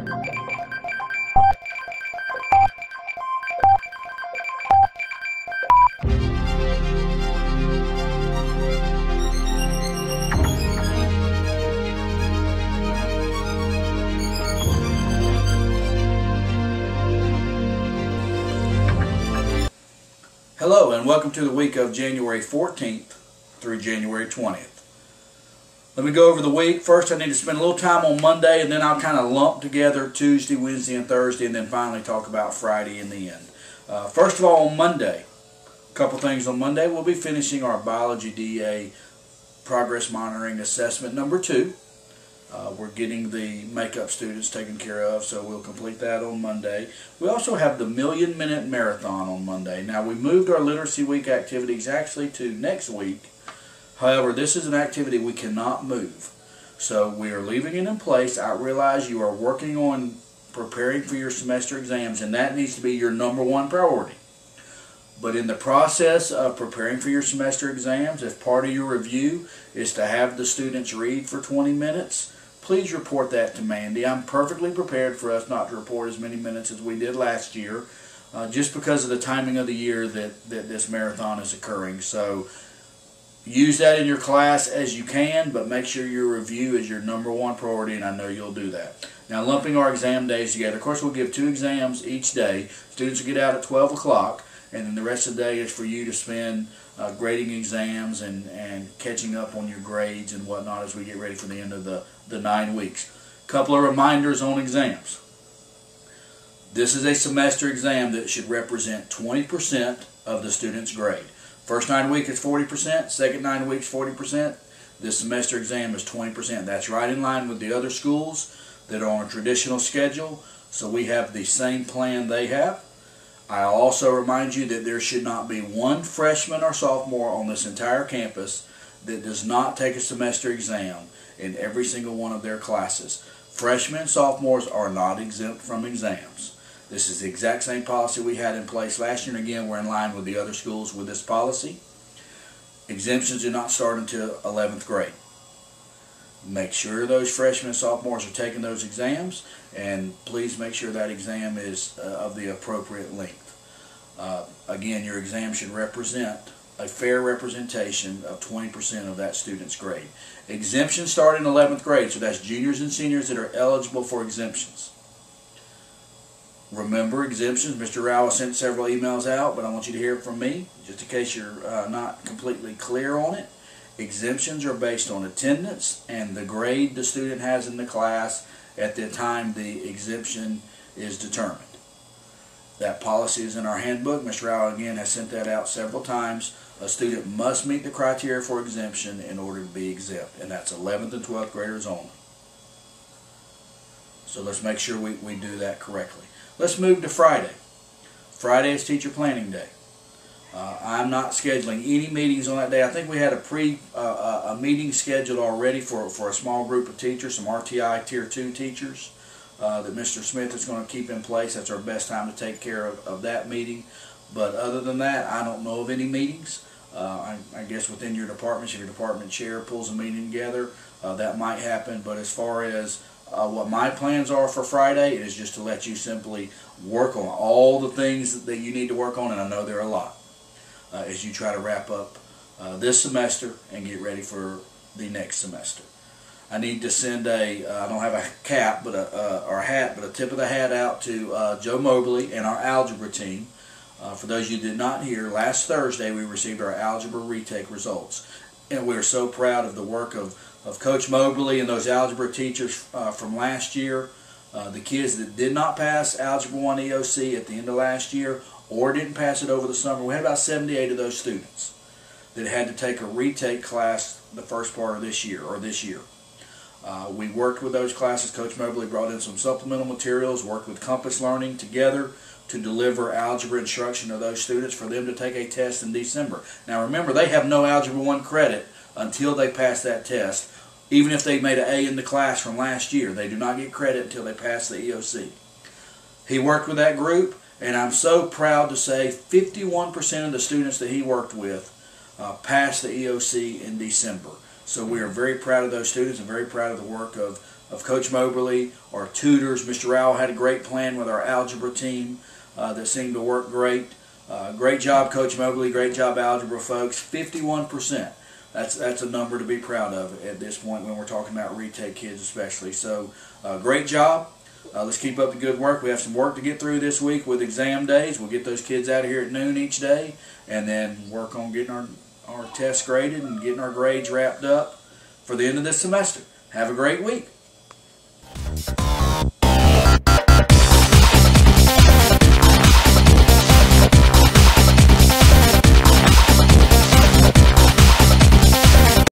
Hello and welcome to the week of January 14th through January 20th. Let me go over the week. First I need to spend a little time on Monday, and then I'll kind of lump together Tuesday, Wednesday, and Thursday, and then finally talk about Friday in the end. First of all, on Monday, a couple things on Monday. We'll be finishing our Biology DA Progress Monitoring Assessment number 2. We're getting the makeup students taken care of, so we'll complete that on Monday. We also have the Million Minute Marathon on Monday. Now, we moved our Literacy Week activities actually to next week. However, this is an activity we cannot move. So we are leaving it in place. I realize you are working on preparing for your semester exams, and that needs to be your number one priority. But in the process of preparing for your semester exams, if part of your review is to have the students read for 20 minutes, please report that to Mandy. I'm perfectly prepared for us not to report as many minutes as we did last year, just because of the timing of the year that this marathon is occurring. So use that in your class as you can, but make sure your review is your number one priority, and I know you'll do that. Now, lumping our exam days together, of course, we'll give 2 exams each day. Students will get out at 12 o'clock, and then the rest of the day is for you to spend grading exams and catching up on your grades and whatnot as we get ready for the end of the 9 weeks. Couple of reminders on exams. This is a semester exam that should represent 20% of the student's grade. First 9 weeks is 40%, second 9 weeks 40%. This semester exam is 20%. That's right in line with the other schools that are on a traditional schedule, so we have the same plan they have. I'll also remind you that there should not be one freshman or sophomore on this entire campus that does not take a semester exam in every single one of their classes. Freshmen and sophomores are not exempt from exams. This is the exact same policy we had in place last year, and again, we're in line with the other schools with this policy. Exemptions do not start until 11th grade. Make sure those freshmen and sophomores are taking those exams, and please make sure that exam is of the appropriate length. Again, your exam should represent a fair representation of 20% of that student's grade. Exemptions start in 11th grade, so that's juniors and seniors that are eligible for exemptions. Remember, exemptions, Mr. Rao sent several emails out, but I want you to hear it from me, just in case you're not completely clear on it. Exemptions are based on attendance and the grade the student has in the class at the time the exemption is determined. That policy is in our handbook. Mr. Rao again has sent that out several times. A student must meet the criteria for exemption in order to be exempt, and that's 11th and 12th graders only. So let's make sure we do that correctly. Let's move to Friday. Friday is teacher planning day. I'm not scheduling any meetings on that day. I think we had a meeting scheduled already for a small group of teachers, some RTI Tier 2 teachers that Mr. Smith is going to keep in place. That's our best time to take care of that meeting. But other than that, I don't know of any meetings. I guess within your departments, if your department chair pulls a meeting together, that might happen. But as far as what my plans are for Friday, it is just to let you simply work on all the things that you need to work on, and I know there are a lot, as you try to wrap up this semester and get ready for the next semester. I need to send I don't have a cap, but or a hat, but a tip of the hat out to Joe Mobley and our algebra team. For those of you who did not hear, last Thursday we received our algebra retake results, and we are so proud of the work of Coach Mobley and those algebra teachers from last year. The kids that did not pass Algebra 1 EOC at the end of last year or didn't pass it over the summer, we had about 78 of those students that had to take a retake class the first part of this year, we worked with those classes. Coach Mobley brought in some supplemental materials, worked with Compass Learning together to deliver algebra instruction to those students for them to take a test in December. Now remember, they have no Algebra 1 credit until they pass that test. Even if they made an A in the class from last year, they do not get credit until they pass the EOC. He worked with that group, and I'm so proud to say 51% of the students that he worked with passed the EOC in December. So we are very proud of those students and very proud of the work of of Coach Moberly, our tutors. Mr. Rowell had a great plan with our algebra team that seemed to work great. Great job, Coach Moberly. Great job, algebra folks. 51%. That's a number to be proud of at this point when we're talking about retake kids especially. So great job. Let's keep up the good work. We have some work to get through this week with exam days. We'll get those kids out of here at noon each day and then work on getting our tests graded and getting our grades wrapped up for the end of this semester. Have a great week.